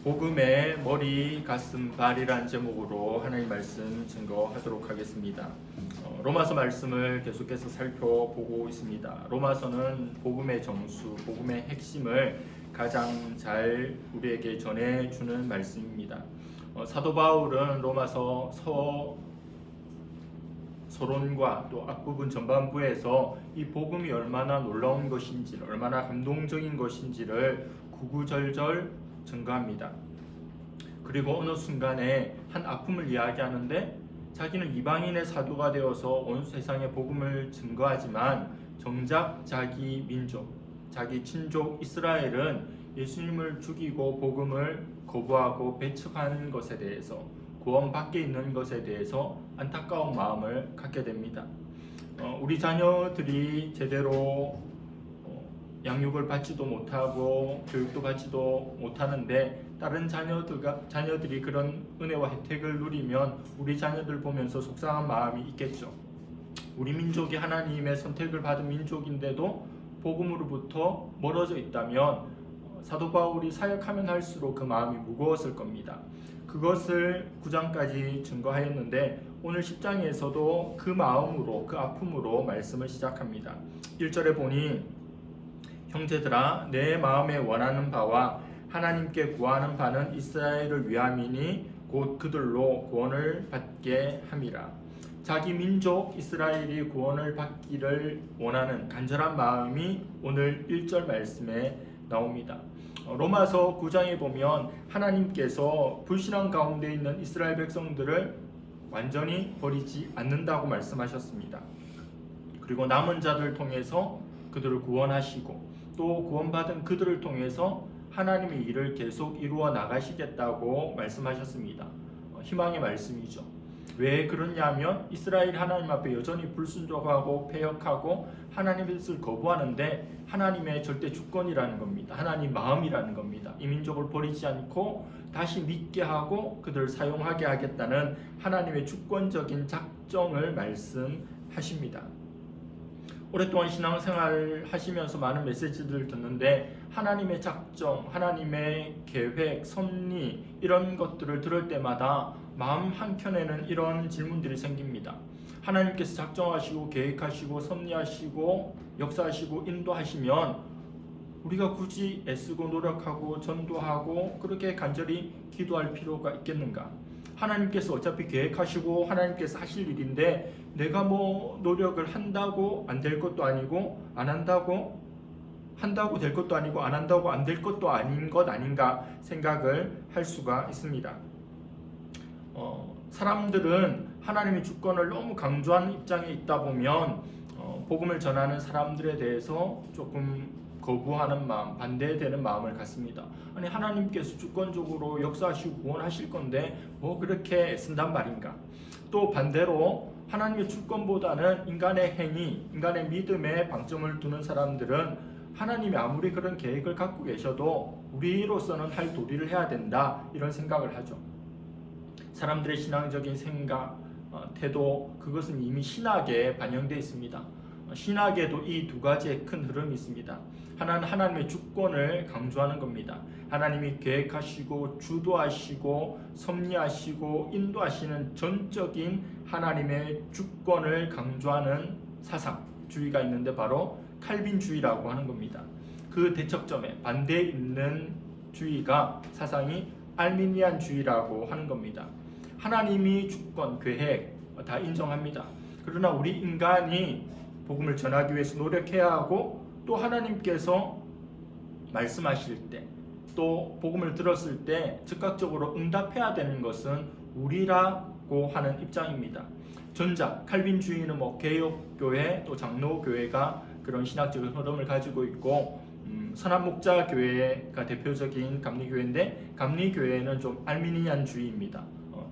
복음의 머리, 가슴, 발이란 제목으로 하나님 말씀 증거하도록 하겠습니다. 로마서 말씀을 계속해서 살펴보고 있습니다. 로마서는 복음의 정수, 복음의 핵심을 가장 잘 우리에게 전해주는 말씀입니다. 사도 바울은 로마서 서론과 또 앞부분 전반부에서 이 복음이 얼마나 놀라운 것인지를, 얼마나 감동적인 것인지를 구구절절 증거합니다. 그리고 어느 순간에 한 아픔을 이야기하는데 자기는 이방인의 사도가 되어서 온 세상에 복음을 증거하지만 정작 자기 민족, 자기 친족 이스라엘은 예수님을 죽이고 복음을 거부하고 배척한 것에 대해서, 구원 밖에 있는 것에 대해서 안타까운 마음을 갖게 됩니다. 우리 자녀들이 제대로 양육을 받지도 못하고 교육도 받지도 못하는데 다른 자녀들이 그런 은혜와 혜택을 누리면 우리 자녀들 보면서 속상한 마음이 있겠죠. 우리 민족이 하나님의 선택을 받은 민족인데도 복음으로부터 멀어져 있다면 사도 바울이 사역하면 할수록 그 마음이 무거웠을 겁니다. 그것을 9장까지 증거하였는데 오늘 10장에서도 그 마음으로, 그 아픔으로 말씀을 시작합니다. 1절에 보니 형제들아, 내 마음에 원하는 바와 하나님께 구하는 바는 이스라엘을 위함이니 곧 그들로 구원을 받게 함이라. 자기 민족 이스라엘이 구원을 받기를 원하는 간절한 마음이 오늘 1절 말씀에 나옵니다. 로마서 9장에 보면 하나님께서 불신앙 가운데 있는 이스라엘 백성들을 완전히 버리지 않는다고 말씀하셨습니다. 그리고 남은 자들 통해서 그들을 구원하시고 또 구원받은 그들을 통해서 하나님의 일을 계속 이루어 나가시겠다고 말씀하셨습니다. 희망의 말씀이죠. 왜 그러냐면 이스라엘이 하나님 앞에 여전히 불순종하고 패역하고 하나님의 뜻을 거부하는데 하나님의 절대 주권이라는 겁니다. 하나님 마음이라는 겁니다. 이 민족을 버리지 않고 다시 믿게 하고 그들을 사용하게 하겠다는 하나님의 주권적인 작정을 말씀하십니다. 오랫동안 신앙생활 하시면서 많은 메시지들을 듣는데 하나님의 작정, 하나님의 계획, 섭리 이런 것들을 들을 때마다 마음 한켠에는 이런 질문들이 생깁니다. 하나님께서 작정하시고 계획하시고 섭리하시고 역사하시고 인도하시면 우리가 굳이 애쓰고 노력하고 전도하고 그렇게 간절히 기도할 필요가 있겠는가? 하나님께서 어차피 계획하시고 하나님께서 하실 일인데 내가 뭐 노력을 한다고 안 될 것도 아니고 안 한다고 될 것도 아니고 안 한다고 안 될 것도 아닌 것 아닌가 생각을 할 수가 있습니다. 사람들은 하나님의 주권을 너무 강조하는 입장에 있다 보면 복음을 전하는 사람들에 대해서 조금 거부하는 마음, 반대되는 마음을 갖습니다. 아니 하나님께서 주권적으로 역사하시고 구원하실 건데 뭐 그렇게 애쓴단 말인가? 또 반대로 하나님의 주권보다는 인간의 행위, 인간의 믿음에 방점을 두는 사람들은 하나님이 아무리 그런 계획을 갖고 계셔도 우리로서는 할 도리를 해야 된다 이런 생각을 하죠. 사람들의 신앙적인 생각, 태도 그것은 이미 신학에 반영되어 있습니다. 신학에도 이 두 가지의 큰 흐름이 있습니다. 하나는 하나님의 주권을 강조하는 겁니다. 하나님이 계획하시고 주도하시고 섭리하시고 인도하시는 전적인 하나님의 주권을 강조하는 사상주의가 있는데 바로 칼빈주의라고 하는 겁니다. 그 대척점에 반대에 있는 주의가 사상이 알미니안주의라고 하는 겁니다. 하나님이 주권, 계획 다 인정합니다. 그러나 우리 인간이 복음을 전하기 위해서 노력해야 하고 또 하나님께서 말씀하실 때 또 복음을 들었을 때 즉각적으로 응답해야 되는 것은 우리라고 하는 입장입니다. 전자 칼빈주의는 뭐 개혁교회 또 장로교회가 그런 신학적인 흐름을 가지고 있고 선한목자교회가 대표적인 감리교회인데 감리교회는 좀 알미니안주의입니다.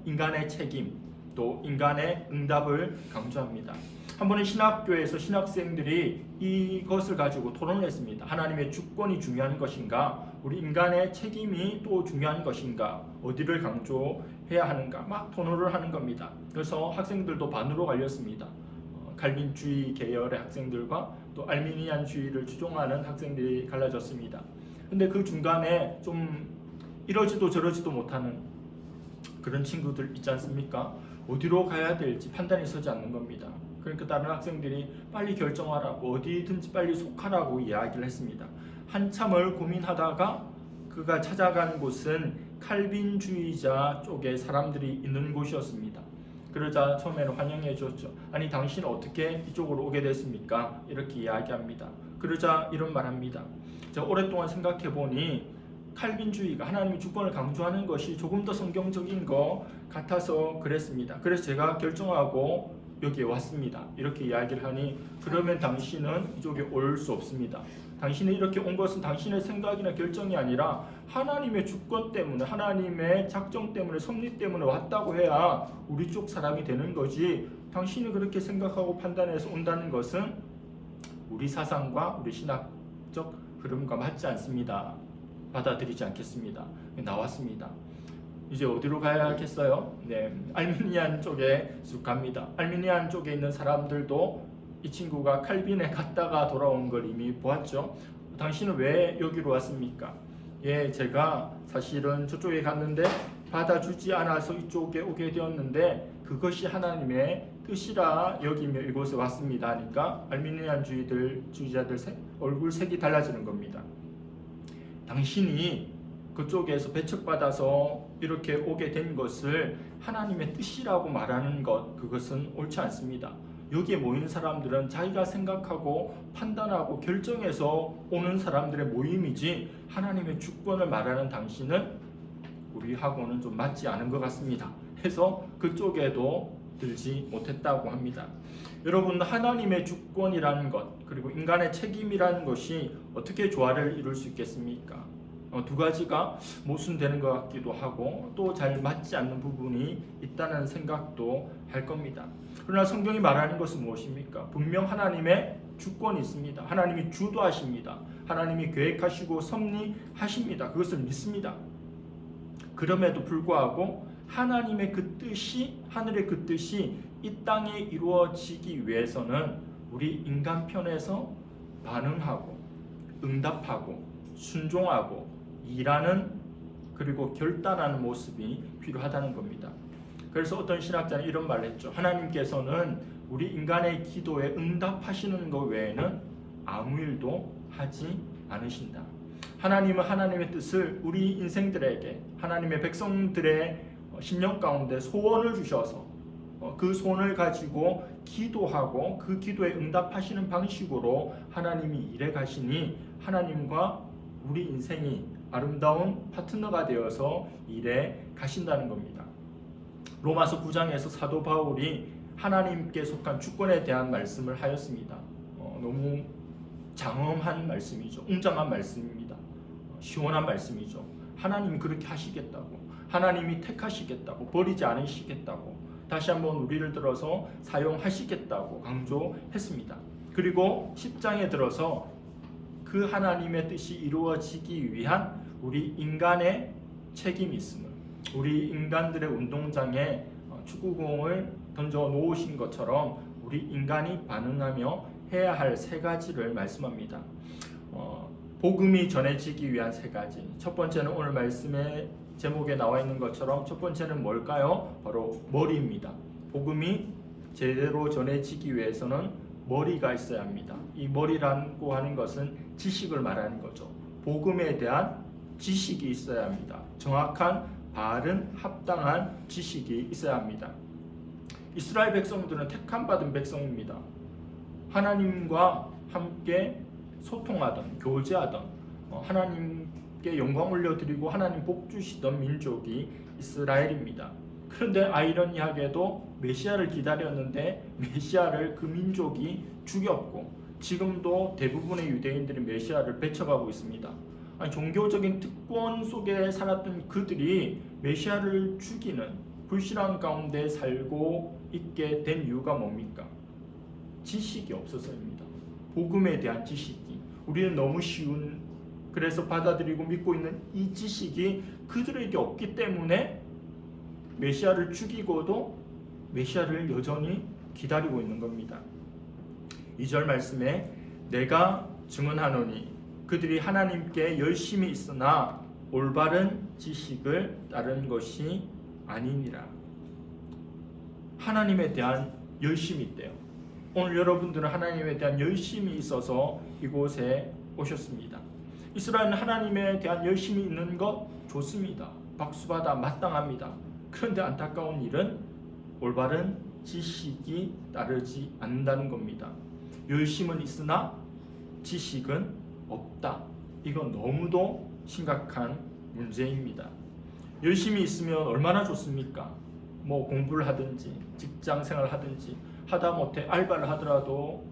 인간의 책임 또 인간의 응답을 강조합니다. 한 번은 신학교에서 신학생들이 이것을 가지고 토론을 했습니다. 하나님의 주권이 중요한 것인가? 우리 인간의 책임이 또 중요한 것인가? 어디를 강조해야 하는가? 막 토론을 하는 겁니다. 그래서 학생들도 반으로 갈렸습니다. 칼빈주의 계열의 학생들과 또 알미니안주의를 추종하는 학생들이 갈라졌습니다. 근데 그 중간에 좀 이러지도 저러지도 못하는 그런 친구들 있지 않습니까? 어디로 가야 될지 판단이 서지 않는 겁니다. 그러니까 다른 학생들이 빨리 결정하라고, 어디든지 빨리 속하라고 이야기를 했습니다. 한참을 고민하다가 그가 찾아간 곳은 칼빈주의자 쪽에 사람들이 있는 곳이었습니다. 그러자 처음에는 환영해 줬죠. 아니, 당신은 어떻게 이쪽으로 오게 됐습니까? 이렇게 이야기합니다. 그러자 이런 말합니다. 제가 오랫동안 생각해 보니 칼빈주의가 하나님의 주권을 강조하는 것이 조금 더 성경적인 것 같아서 그랬습니다. 그래서 제가 결정하고 여기에 왔습니다. 이렇게 이야기를 하니, 그러면 당신은 이쪽에 올 수 없습니다. 당신이 이렇게 온 것은 당신의 생각이나 결정이 아니라 하나님의 주권 때문에, 하나님의 작정 때문에, 섭리 때문에 왔다고 해야 우리 쪽 사람이 되는 거지, 당신이 그렇게 생각하고 판단해서 온다는 것은 우리 사상과 우리 신학적 흐름과 맞지 않습니다. 받아들이지 않겠습니다. 나왔습니다. 이제 어디로 가야겠어요? 네, 알미니안 쪽에 쭉 갑니다. 알미니안 쪽에 있는 사람들도 이 친구가 칼빈에 갔다가 돌아온 걸 이미 보았죠. 당신은 왜 여기로 왔습니까? 예, 제가 사실은 저쪽에 갔는데 받아주지 않아서 이쪽에 오게 되었는데 그것이 하나님의 뜻이라 여기며 이곳에 왔습니다 하니까 알미니안 주의자들 얼굴 색이 달라지는 겁니다. 당신이 그쪽에서 배척받아서 이렇게 오게 된 것을 하나님의 뜻이라고 말하는 것, 그것은 옳지 않습니다. 여기에 모인 사람들은 자기가 생각하고 판단하고 결정해서 오는 사람들의 모임이지, 하나님의 주권을 말하는 당신은 우리하고는 좀 맞지 않은 것 같습니다. 해서 그쪽에도 들지 못했다고 합니다. 여러분, 하나님의 주권이라는 것, 그리고 인간의 책임이라는 것이 어떻게 조화를 이룰 수 있겠습니까? 두 가지가 모순되는 것 같기도 하고 또 잘 맞지 않는 부분이 있다는 생각도 할 겁니다. 그러나 성경이 말하는 것은 무엇입니까? 분명 하나님의 주권이 있습니다. 하나님이 주도하십니다. 하나님이 계획하시고 섭리하십니다. 그것을 믿습니다. 그럼에도 불구하고 하나님의 그 뜻이, 하늘의 그 뜻이 이 땅에 이루어지기 위해서는 우리 인간 편에서 반응하고 응답하고 순종하고 일하는, 그리고 결단하는 모습이 필요하다는 겁니다. 그래서 어떤 신학자는 이런 말을 했죠. 하나님께서는 우리 인간의 기도에 응답하시는 것 외에는 아무 일도 하지 않으신다. 하나님은 하나님의 뜻을 우리 인생들에게, 하나님의 백성들의 심령 가운데 소원을 주셔서 그 소원을 가지고 기도하고 그 기도에 응답하시는 방식으로 하나님이 일해 가시니, 하나님과 우리 인생이 아름다운 파트너가 되어서 일해 가신다는 겁니다. 로마서 9장에서 사도 바울이 하나님께 속한 주권에 대한 말씀을 하였습니다. 너무 장엄한 말씀이죠. 웅장한 말씀입니다. 시원한 말씀이죠. 하나님이 그렇게 하시겠다고, 하나님이 택하시겠다고, 버리지 않으시겠다고, 다시 한번 우리를 들어서 사용하시겠다고 강조했습니다. 그리고 10장에 들어서 그 하나님의 뜻이 이루어지기 위한 우리 인간의 책임이 있음을, 우리 인간들의 운동장에 축구공을 던져 놓으신 것처럼 우리 인간이 반응하며 해야 할 세 가지를 말씀합니다. 복음이 전해지기 위한 세 가지. 첫 번째는 오늘 말씀의 제목에 나와 있는 것처럼 첫 번째는 뭘까요? 바로 머리입니다. 복음이 제대로 전해지기 위해서는 머리가 있어야 합니다. 이 머리라고 하는 것은 지식을 말하는 거죠. 복음에 대한 지식이 있어야 합니다. 정확한, 바른, 합당한 지식이 있어야 합니다. 이스라엘 백성들은 택함받은 백성입니다. 하나님과 함께 소통하던, 교제하던, 하나님께 영광 올려드리고 하나님 복 주시던 민족이 이스라엘입니다. 그런데 아이러니하게도 메시아를 기다렸는데 메시아를 그 민족이 죽였고, 지금도 대부분의 유대인들이 메시아를 배척하고 있습니다. 아니, 종교적인 특권 속에 살았던 그들이 메시아를 죽이는 불신앙 가운데 살고 있게 된 이유가 뭡니까? 지식이 없어서입니다. 복음에 대한 지식이 우리는 너무 쉬운, 그래서 받아들이고 믿고 있는 이 지식이 그들에게 없기 때문에 메시아를 죽이고도 메시아를 여전히 기다리고 있는 겁니다. 2절 말씀에 내가 증언하노니 그들이 하나님께 열심히 있으나 올바른 지식을 따른 것이 아니니라. 하나님에 대한 열심이 있대요. 오늘 여러분들은 하나님에 대한 열심이 있어서 이곳에 오셨습니다. 이스라엘은 하나님에 대한 열심이 있는 것 좋습니다. 박수받아 마땅합니다. 그런데 안타까운 일은 올바른 지식이 따르지 않는다는 겁니다. 열심은 있으나 지식은 없다. 이건 너무도 심각한 문제입니다. 열심이 있으면 얼마나 좋습니까? 뭐 공부를 하든지 직장 생활을 하든지 하다못해 알바를 하더라도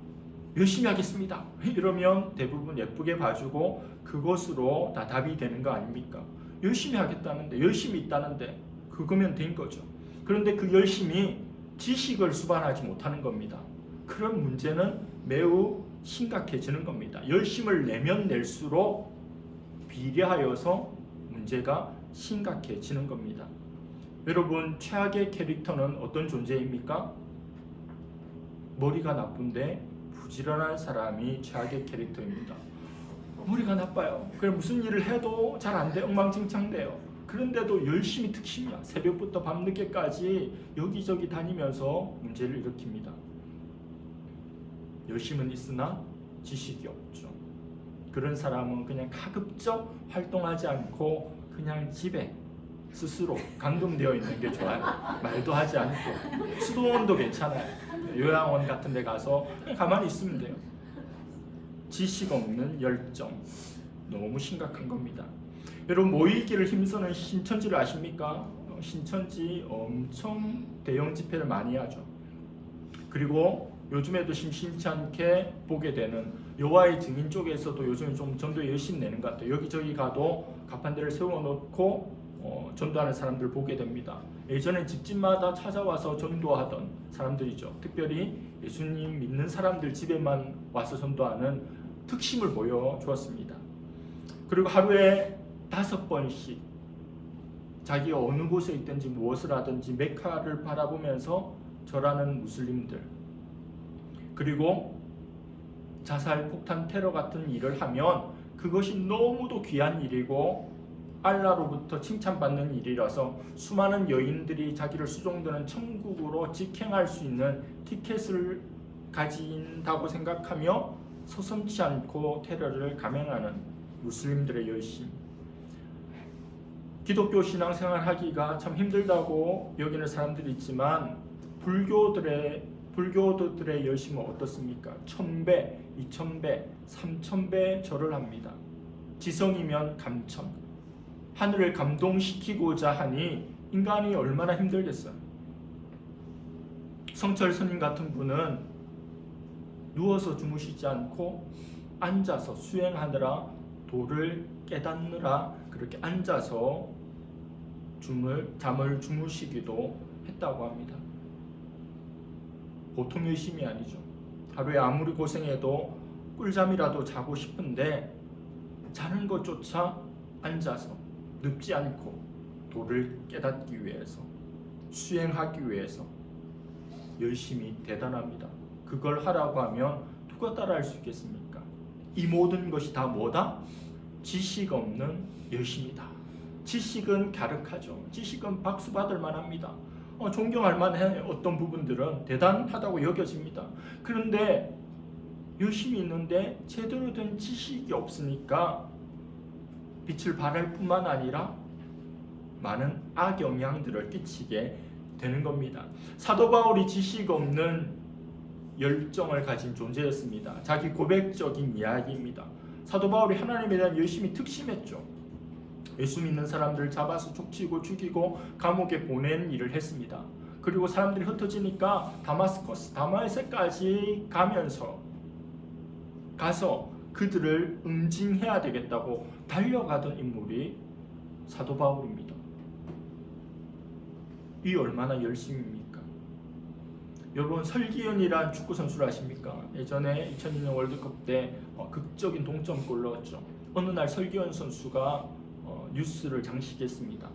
열심히 하겠습니다 이러면 대부분 예쁘게 봐주고 그것으로 다 답이 되는 거 아닙니까? 열심히 하겠다는데, 열심히 있다는데 그거면 된 거죠. 그런데 그 열심이 지식을 수반하지 못하는 겁니다. 그런 문제는 매우 심각해지는 겁니다. 열심을 내면 낼수록 비례하여서 문제가 심각해지는 겁니다. 여러분, 최악의 캐릭터는 어떤 존재입니까? 머리가 나쁜데 부지런한 사람이 최악의 캐릭터입니다. 머리가 나빠요. 그래 무슨 일을 해도 잘 안 돼, 엉망진창돼요. 그런데도 열심히 특심이야. 새벽부터 밤늦게까지 여기저기 다니면서 문제를 일으킵니다. 열심은 있으나 지식이 없죠. 그런 사람은 그냥 가급적 활동하지 않고 그냥 집에 스스로 감금되어 있는 게 좋아요. 말도 하지 않고 수도원도 괜찮아요. 요양원 같은 데 가서 가만히 있으면 돼요. 지식 없는 열정, 너무 심각한 겁니다. 여러분, 모이기를 힘쓰는 신천지를 아십니까? 신천지 엄청 대형 집회를 많이 하죠. 그리고 요즘에도 심심치 않게 보게 되는 여호와의 증인 쪽에서도 요즘에 좀 전도 열심히 내는 것 같아요. 여기저기 가도 가판대를 세워놓고 전도하는 사람들 보게 됩니다. 예전엔 집집마다 찾아와서 전도하던 사람들이죠. 특별히 예수님 믿는 사람들 집에만 와서 전도하는 특심을 보여주었습니다. 그리고 하루에 5번씩 자기가 어느 곳에 있든지 무엇을 하든지 메카를 바라보면서 절하는 무슬림들, 그리고 자살, 폭탄, 테러 같은 일을 하면 그것이 너무도 귀한 일이고 알라로부터 칭찬받는 일이라서 수많은 여인들이 자기를 수종드는 천국으로 직행할 수 있는 티켓을 가진다고 생각하며 서슴지 않고 테러를 감행하는 무슬림들의 열심. 기독교 신앙생활 하기가 참 힘들다고 여기는 사람들이 있지만 불교도들의 열심은 어떻습니까? 1000배, 2000배, 3000배 절을 합니다. 지성이면 감천. 하늘을 감동시키고자 하니 인간이 얼마나 힘들겠어요. 성철 스님 같은 분은 누워서 주무시지 않고 앉아서 수행하느라, 도를 깨닫느라 그렇게 앉아서 잠을 주무시기도 했다고 합니다. 보통 열심이 아니죠. 하루에 아무리 고생해도 꿀잠이라도 자고 싶은데 자는 것조차 앉아서 눕지 않고 도를 깨닫기 위해서, 수행하기 위해서 열심히 대단합니다. 그걸 하라고 하면 누가 따라할 수 있겠습니까? 이 모든 것이 다 뭐다? 지식 없는 열심이다. 지식은 갸륵하죠. 지식은 박수 받을 만합니다. 존경할 만해. 어떤 부분들은 대단하다고 여겨집니다. 그런데 열심히 있는데 제대로 된 지식이 없으니까 빛을 발할 뿐만 아니라 많은 악영향들을 끼치게 되는 겁니다. 사도 바울이 지식 없는 열정을 가진 존재였습니다. 자기 고백적인 이야기입니다. 사도 바울이 하나님에 대한 열심히 특심했죠. 예수 믿는 사람들 잡아서 족치고 죽이고 감옥에 보낸 일을 했습니다. 그리고 사람들이 흩어지니까 다마스까지 가서 그들을 응징해야 되겠다고 달려가던 인물이 사도 바울입니다. 이 얼마나 열심입니까? 여러분, 설기현이란 축구 선수를 아십니까? 예전에 2002년 월드컵 때 극적인 동점골을 넣었죠. 어느 날 설기현 선수가 뉴스를 장식했습니다.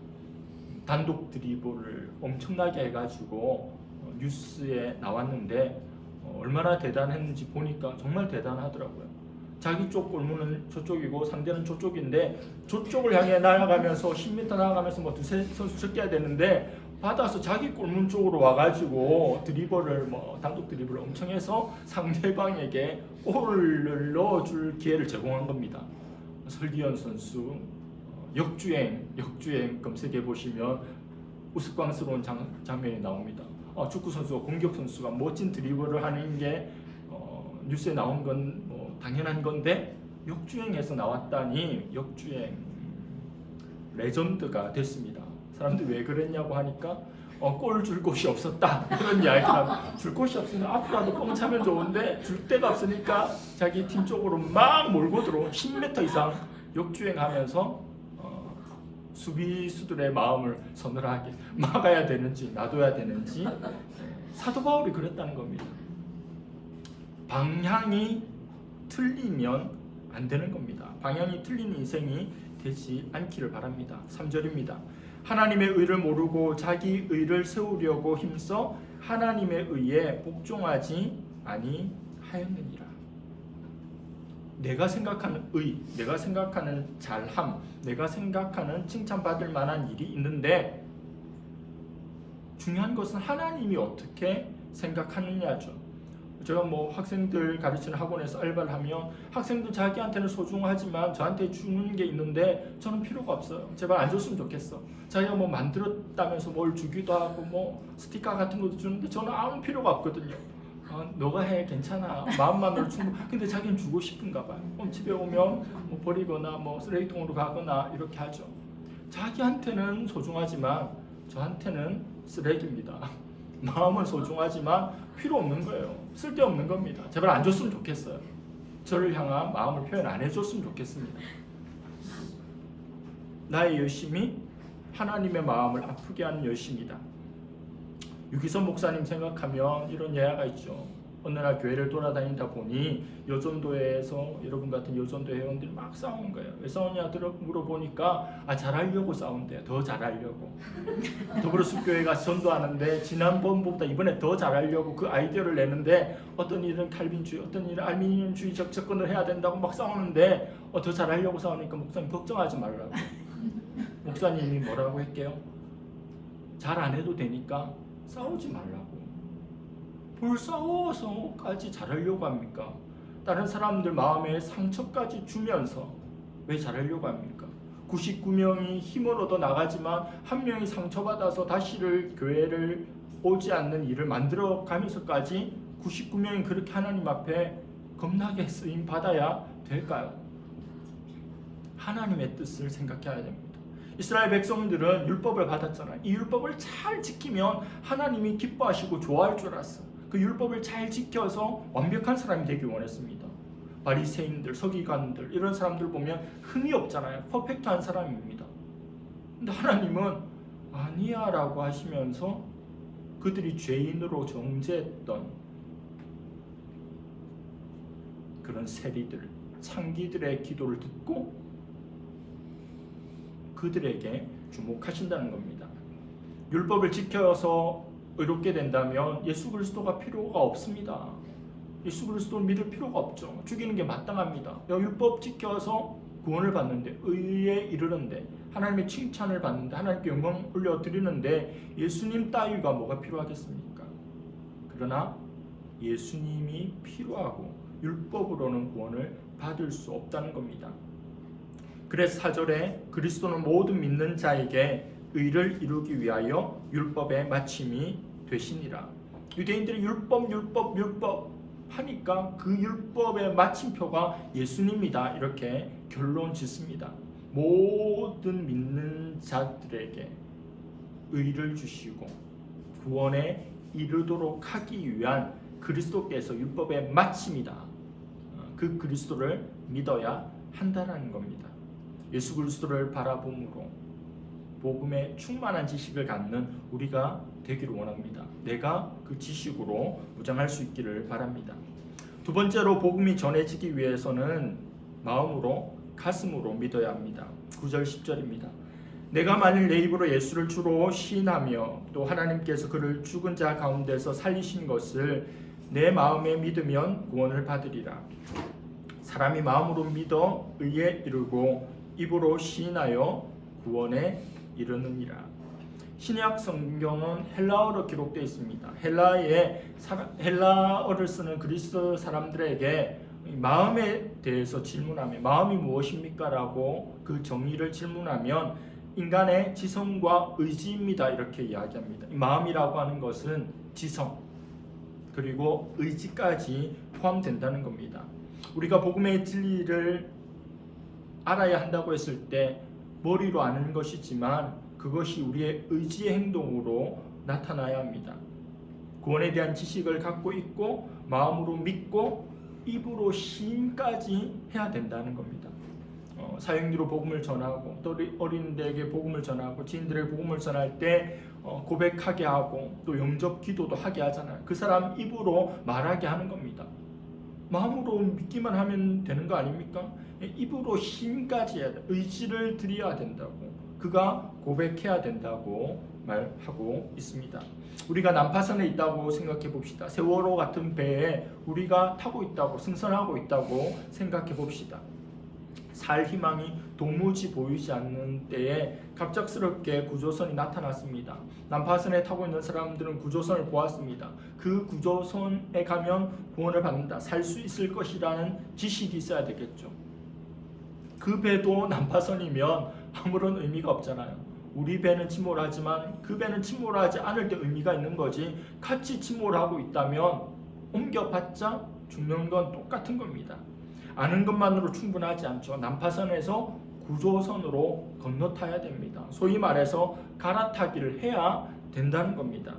단독 드리블을 엄청나게 해가지고 뉴스에 나왔는데 얼마나 대단했는지 보니까 정말 대단하더라고요. 자기 쪽 골문은 저쪽이고 상대는 저쪽인데 저쪽을 향해 날아가면서 10m 나아가면서 뭐 두세 선수 적게 되는데 받아서 자기 골문 쪽으로 와가지고 드리블을 단독 드리블을 엄청 해서 상대방에게 골을 넣어줄 기회를 제공한 겁니다. 설기현 선수 역주행 검색해 보시면 우스꽝스러운 장면이 나옵니다. 축구 선수가 공격 선수가 멋진 드리블을 하는 게 뉴스에 나온 건 당연한 건데 역주행해서 나왔다니 역주행 레전드가 됐습니다. 사람들이 왜 그랬냐고 하니까 골 줄 곳이 없었다 그런 이야기가 줄 곳이 없으면 앞으로라도 뻥 차면 좋은데 줄 데가 없으니까 자기 팀 쪽으로 막 몰고 들어 10m 이상 역주행하면서 수비수들의 마음을 서늘하게 막아야 되는지 놔둬야 되는지 사도 바울이 그랬다는 겁니다. 방향이 틀리면 안 되는 겁니다. 방향이 틀린 인생이 되지 않기를 바랍니다. 3절입니다. 하나님의 의를 모르고 자기 의를 세우려고 힘써 하나님의 의에 복종하지 아니하였느니라. 내가 생각하는 의, 내가 생각하는 잘함, 내가 생각하는 칭찬받을 만한 일이 있는데 중요한 것은 하나님이 어떻게 생각하느냐죠. 제가 학생들 가르치는 학원에서 알바를 하면 학생들 자기한테는 소중하지만 저한테 주는 게 있는데 저는 필요가 없어요. 제발 안 줬으면 좋겠어. 자기가 만들었다면서 뭘 주기도 하고 스티커 같은 것도 주는데 저는 아무 필요가 없거든요. 너가 해, 괜찮아, 마음만으로 충분. 근데 자기는 주고 싶은가 봐요. 집에 오면 버리거나 쓰레기통으로 가거나 이렇게 하죠. 자기한테는 소중하지만 저한테는 쓰레기입니다. 마음은 소중하지만 필요 없는 거예요. 쓸데없는 겁니다. 제발 안 줬으면 좋겠어요. 저를 향한 마음을 표현 안 해줬으면 좋겠습니다. 나의 열심이 하나님의 마음을 아프게 하는 열심이다. 유기선 목사님 생각하면 이런 예화가 있죠. 어느 날 교회를 돌아다니다 보니 여전도에서 여러분 같은 여전도 회원들이 막 싸우는 거예요. 왜 싸우냐 물어보니까 잘하려고 싸운대요. 더 잘하려고. 더불어숲교회 가서 전도하는데 지난번보다 이번에 더 잘하려고 그 아이디어를 내는데 어떤 일은 칼빈주의, 어떤 일은 알미늄주의적 접근을 해야 된다고 막 싸우는데 더 잘하려고 싸우니까 목사님 걱정하지 말라고. 목사님이 뭐라고 할게요? 잘 안 해도 되니까 싸우지 말라고. 뭘 싸워서까지 잘하려고 합니까? 다른 사람들 마음에 상처까지 주면서 왜 잘하려고 합니까? 99명이 힘을 얻어 나가지만 한 명이 상처받아서 다시를 교회를 오지 않는 일을 만들어 가면서까지 99명이 그렇게 하나님 앞에 겁나게 쓰임 받아야 될까요? 하나님의 뜻을 생각해야 됩니다. 이스라엘 백성들은 율법을 받았잖아요. 이 율법을 잘 지키면 하나님이 기뻐하시고 좋아할 줄 알았어. 그 율법을 잘 지켜서 완벽한 사람이 되길 원했습니다. 바리새인들, 서기관들 이런 사람들 보면 흠이 없잖아요. 퍼펙트한 사람입니다. 근데 하나님은 아니야 라고 하시면서 그들이 죄인으로 정죄했던 그런 세리들, 창기들의 기도를 듣고 그들에게 주목하신다는 겁니다. 율법을 지켜서 의롭게 된다면 예수 그리스도가 필요가 없습니다. 예수 그리스도를 믿을 필요가 없죠. 죽이는 게 마땅합니다. 율법 지켜서 구원을 받는데, 의에 이르는데, 하나님의 칭찬을 받는데, 하나님께 영광 올려드리는데 예수님 따위가 뭐가 필요하겠습니까? 그러나 예수님이 필요하고 율법으로는 구원을 받을 수 없다는 겁니다. 그래서 4절에 그리스도는 모든 믿는 자에게 의를 이루기 위하여 율법의 마침이 되시니라. 유대인들이 율법 하니까 그 율법의 마침표가 예수님이다 이렇게 결론 짓습니다. 모든 믿는 자들에게 의를 주시고 구원에 이르도록 하기 위한 그리스도께서 율법의 마침이다. 그 그리스도를 믿어야 한다는 겁니다. 예수 그리스도를 바라봄으로 복음의 충만한 지식을 갖는 우리가 되기를 원합니다. 내가 그 지식으로 무장할 수 있기를 바랍니다. 두 번째로 복음이 전해지기 위해서는 마음으로 가슴으로 믿어야 합니다. 9절 10절입니다. 내가 만일 내 입으로 예수를 주로 시인하며 또 하나님께서 그를 죽은 자 가운데서 살리신 것을 내 마음에 믿으면 구원을 받으리라. 사람이 마음으로 믿어 의에 이르고 입으로 시인하여 구원에 이르느니라. 신약 성경은 헬라어로 기록되어 있습니다. 헬라어를 쓰는 그리스 사람들에게 마음에 대해서 질문하면 마음이 무엇입니까? 라고 그 정의를 질문하면 인간의 지성과 의지입니다. 이렇게 이야기합니다. 마음이라고 하는 것은 지성 그리고 의지까지 포함된다는 겁니다. 우리가 복음의 진리를 알아야 한다고 했을 때 머리로 아는 것이지만 그것이 우리의 의지의 행동으로 나타나야 합니다. 구원에 대한 지식을 갖고 있고 마음으로 믿고 입으로 시인까지 해야 된다는 겁니다. 사형리로 복음을 전하고 또 어린이들에게 복음을 전하고 지인들에게 복음을 전할 때 고백하게 하고 또 영접 기도도 하게 하잖아요. 그 사람 입으로 말하게 하는 겁니다. 마음으로 믿기만 하면 되는 거 아닙니까? 입으로 시인까지 해야 돼. 의지를 드려야 된다고. 그가 고백해야 된다고 말하고 있습니다. 우리가 난파선에 있다고 생각해 봅시다. 세월호 같은 배에 우리가 타고 있다고 승선하고 있다고 생각해 봅시다. 살 희망이 도무지 보이지 않는 때에 갑작스럽게 구조선이 나타났습니다. 난파선에 타고 있는 사람들은 구조선을 보았습니다. 그 구조선에 가면 구원을 받는다, 살 수 있을 것이라는 지식이 있어야 되겠죠. 그 배도 난파선이면 아무런 의미가 없잖아요. 우리 배는 침몰하지만 그 배는 침몰하지 않을 때 의미가 있는 거지, 같이 침몰하고 있다면 옮겨봤자 죽는 건 똑같은 겁니다. 아는 것만으로 충분하지 않죠. 난파선에서 구조선으로 건너타야 됩니다. 소위 말해서 갈아타기를 해야 된다는 겁니다.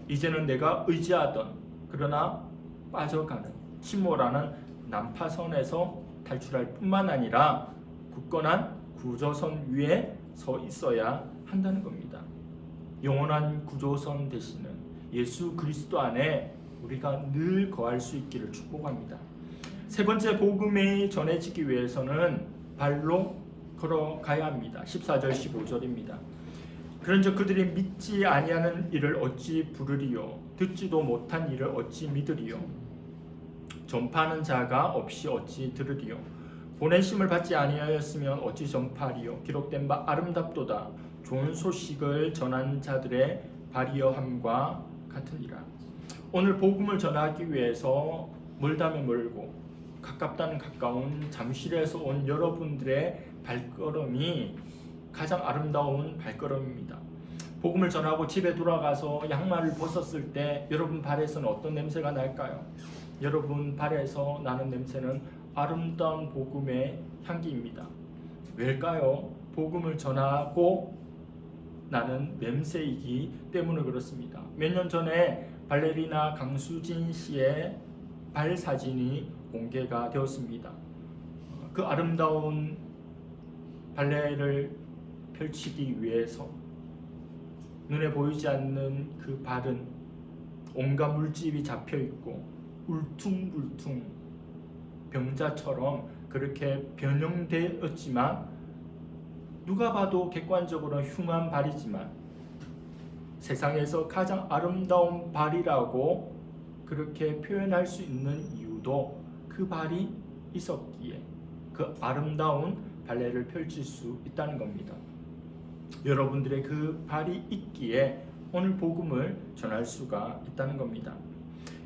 이제는 내가 의지하던 그러나 빠져가는 침몰하는 난파선에서 탈출할 뿐만 아니라 굳건한 구조선 위에 서 있어야 한다는 겁니다. 영원한 구조선 되시는 예수 그리스도 안에 우리가 늘 거할 수 있기를 축복합니다. 세 번째, 복음이 전해지기 위해서는 발로 걸어가야 합니다. 14절 15절입니다. 그런즉 그들이 믿지 아니하는 이를 어찌 부르리요, 듣지도 못한 이를 어찌 믿으리요, 전파하는 자가 없이 어찌 들으리요, 보내심을 받지 아니하였으면 어찌 전파하리요, 기록된 바 아름답도다 좋은 소식을 전한 자들의 발이여함과 같으니라. 오늘 복음을 전하기 위해서 멀다면 멀고 가깝다는 가까운 잠실에서 온 여러분들의 발걸음이 가장 아름다운 발걸음입니다. 복음을 전하고 집에 돌아가서 양말을 벗었을 때 여러분 발에서는 어떤 냄새가 날까요? 여러분 발에서 나는 냄새는 아름다운 복음의 향기입니다. 왜일까요? 복음을 전하고 나는 냄새이기 때문에 그렇습니다. 몇 년 전에 발레리나 강수진 씨의 발 사진이 공개가 되었습니다. 그 아름다운 발레를 펼치기 위해서 눈에 보이지 않는 그 발은 온갖 물집이 잡혀 있고 울퉁불퉁 병자처럼 그렇게 변형되었지만 누가 봐도 객관적으로 흉한 발이지만 세상에서 가장 아름다운 발이라고 그렇게 표현할 수 있는 이유도 그 발이 있었기에 그 아름다운 발레를 펼칠 수 있다는 겁니다. 여러분들의 그 발이 있기에 오늘 복음을 전할 수가 있다는 겁니다.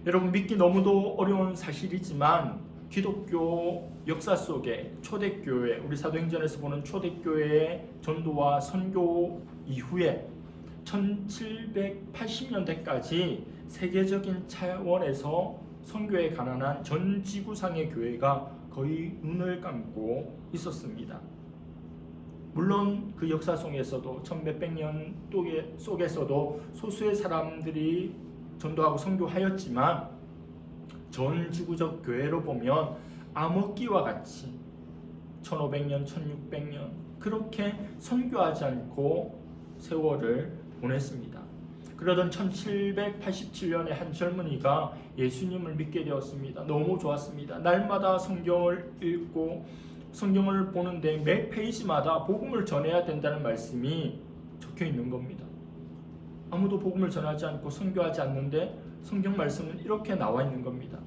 여러분, 믿기 너무도 어려운 사실이지만 기독교 역사 속에 초대교회, 우리 사도행전에서 보는 초대교회의 전도와 선교 이후에 1780년대까지 세계적인 차원에서 선교에 가난한 전 지구상의 교회가 거의 눈을 감고 있었습니다. 물론 그 역사 속에서도 1600년 속에서도 소수의 사람들이 전도하고 선교하였지만 전 지구적 교회로 보면 암흑기와 같이 1500년, 1600년 그렇게 선교하지 않고 세월을 보냈습니다. 그러던 1787년에 한 젊은이가 예수님을 믿게 되었습니다. 너무 좋았습니다. 날마다 성경을 읽고 성경을 보는데 매 페이지마다 복음을 전해야 된다는 말씀이 적혀 있는 겁니다. 아무도 복음을 전하지 않고 선교하지 않는데 성경 말씀은 이렇게 나와 있는 겁니다.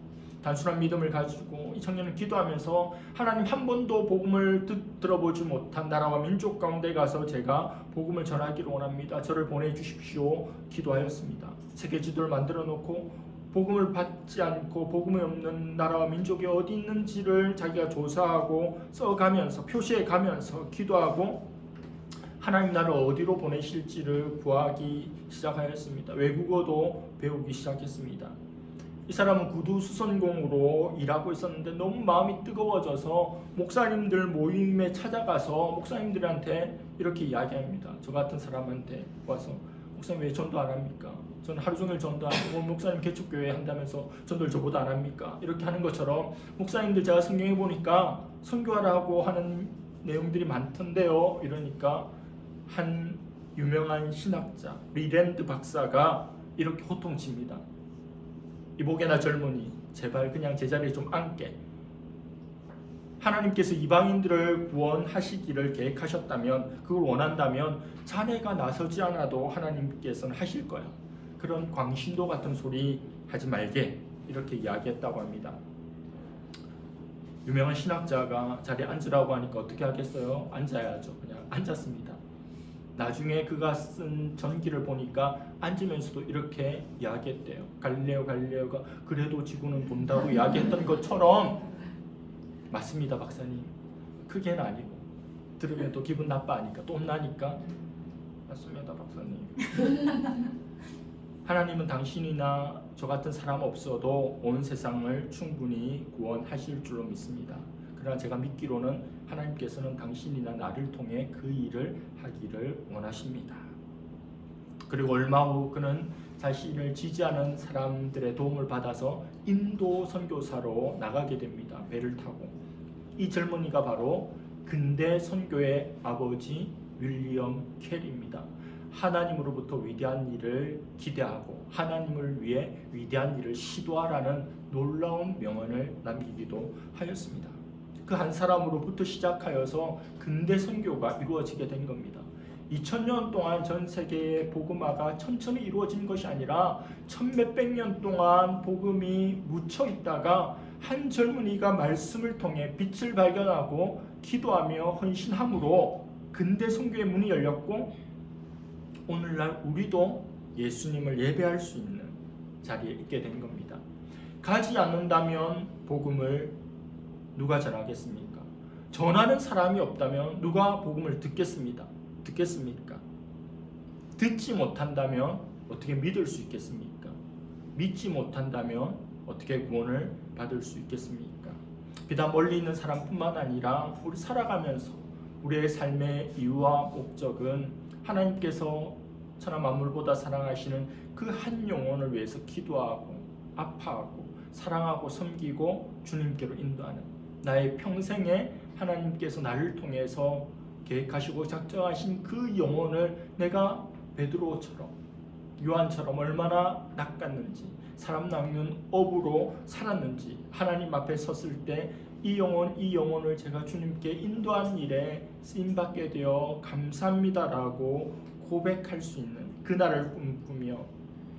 단순한 믿음을 가지고 이 청년은 기도하면서 하나님 한 번도 복음을 들어보지 못한 나라와 민족 가운데 가서 제가 복음을 전하기를 원합니다. 저를 보내주십시오. 기도하였습니다. 세계 지도를 만들어 놓고 복음을 받지 않고 복음이 없는 나라와 민족이 어디 있는지를 자기가 조사하고 써가면서 표시해가면서 기도하고 하나님 나를 어디로 보내실지를 구하기 시작하였습니다. 외국어도 배우기 시작했습니다. 이 사람은 구두 수선공으로 일하고 있었는데 너무 마음이 뜨거워져서 목사님들 모임에 찾아가서 목사님들한테 이렇게 이야기합니다. 저 같은 사람한테 와서 목사님 왜 전도 안 합니까? 저는 하루 종일 전도 안 하고 목사님 개척교회 한다면서 전도를 저보다 안 합니까? 이렇게 하는 것처럼 목사님들 제가 성경에 보니까 선교하라고 하는 내용들이 많던데요. 이러니까 한 유명한 신학자 리랜드 박사가 이렇게 호통칩니다. 이보게나 젊은이, 제발 그냥 제자리에 좀 앉게. 하나님께서 이방인들을 구원하시기를 계획하셨다면, 그걸 원한다면 자네가 나서지 않아도 하나님께서는 하실 거야. 그런 광신도 같은 소리 하지 말게, 이렇게 이야기했다고 합니다. 유명한 신학자가 자리에 앉으라고 하니까 어떻게 하겠어요? 앉아야죠. 그냥 앉았습니다. 나중에 그가 쓴 전기를 보니까 앉으면서도 이렇게 이야기했대요. 갈릴레오가 그래도 지구는 돈다고 이야기했던 것처럼. 맞습니다, 박사님. 그게는 아니고 들으면 또 기분 나빠하니까 또 혼나니까. 맞습니다, 박사님. 하나님은 당신이나 저 같은 사람 없어도 온 세상을 충분히 구원하실 줄로 믿습니다. 그러나 제가 믿기로는 하나님께서는 당신이나 나를 통해 그 일을 하기를 원하십니다. 그리고 얼마 후 그는 자신을 지지하는 사람들의 도움을 받아서 인도 선교사로 나가게 됩니다. 배를 타고. 이 젊은이가 바로 근대 선교의 아버지 윌리엄 켈입니다. 하나님으로부터 위대한 일을 기대하고 하나님을 위해 위대한 일을 시도하라는 놀라운 명언을 남기기도 하였습니다. 그 한 사람으로부터 시작하여서 근대 선교가 이루어지게 된 겁니다. 2000년 동안 전 세계의 복음화가 천천히 이루어진 것이 아니라 천몇백 년 동안 복음이 묻혀 있다가 한 젊은이가 말씀을 통해 빛을 발견하고 기도하며 헌신함으로 근대 선교의 문이 열렸고, 오늘날 우리도 예수님을 예배할 수 있는 자리에 있게 된 겁니다. 가지 않는다면 복음을 누가 전하겠습니까? 전하는 사람이 없다면 누가 복음을 듣겠습니까? 듣지 못한다면 어떻게 믿을 수 있겠습니까? 믿지 못한다면 어떻게 구원을 받을 수 있겠습니까? 비단 멀리 있는 사람뿐만 아니라 우리 살아가면서 우리의 삶의 이유와 목적은 하나님께서 천하 만물보다 사랑하시는 그 한 영혼을 위해서 기도하고 아파하고 사랑하고 섬기고 주님께로 인도하는, 나의 평생에 하나님께서 나를 통해서 계획하시고 작정하신 그 영혼을 내가 베드로처럼 요한처럼 얼마나 낚았는지, 사람 낚는 업으로 살았는지, 하나님 앞에 섰을 때 이 영혼을 제가 주님께 인도한 일에 쓰임받게 되어 감사합니다라고 고백할 수 있는 그날을 꿈꾸며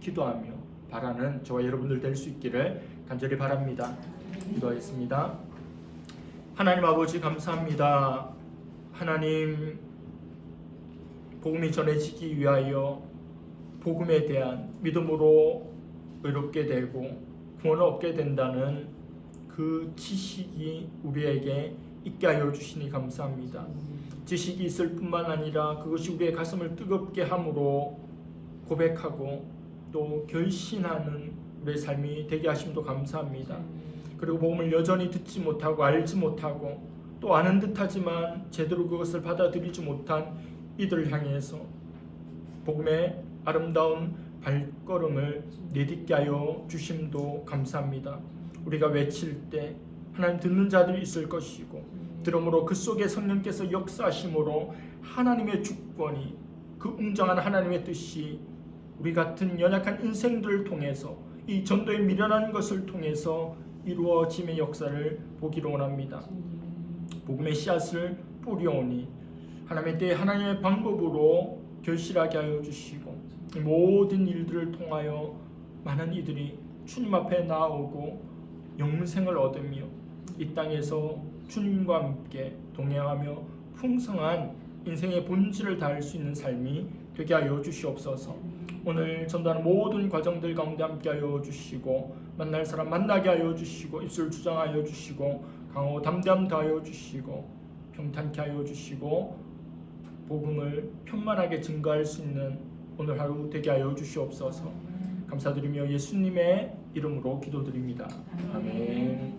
기도하며 바라는 저와 여러분들 될 수 있기를 간절히 바랍니다. 기도하겠습니다. 하나님 아버지 감사합니다. 하나님, 복음이 전해지기 위하여 복음에 대한 믿음으로 의롭게 되고 구원을 얻게 된다는 그 지식이 우리에게 있게 하여 주시니 감사합니다. 지식이 있을 뿐만 아니라 그것이 우리의 가슴을 뜨겁게 함으로 고백하고 또 결신하는 우리의 삶이 되게 하심도 감사합니다. 그리고 복음을 여전히 듣지 못하고 알지 못하고 또 아는 듯하지만 제대로 그것을 받아들이지 못한 이들을 향해서 복음의 아름다운 발걸음을 내딛게 하여 주심도 감사합니다. 우리가 외칠 때 하나님 듣는 자들이 있을 것이고, 들음으로 그 속에 성령께서 역사하심으로 하나님의 주권이, 그 웅장한 하나님의 뜻이 우리 같은 연약한 인생들을 통해서 이 전도에 미련한 것을 통해서 이루어짐의 역사를 보기를 원합니다. 복음의 씨앗을 뿌려오니 하나님의 때에 하나님의 방법으로 결실하게 하여 주시고, 모든 일들을 통하여 많은 이들이 주님 앞에 나오고 영생을 얻으며 이 땅에서 주님과 함께 동행하며 풍성한 인생의 본질을 다할 수 있는 삶이 되게 하여 주시옵소서. 오늘 전도하는 모든 과정들 가운데 함께 하여 주시고 만날 사람 만나게 하여 주시고 입술 주장하여 주시고 강호 담대함 다하여 주시고 평탄케 하여 주시고 복음을 편만하게 증거할 수 있는 오늘 하루 되게 하여 주시옵소서. 감사드리며 예수님의 이름으로 기도드립니다. 아멘.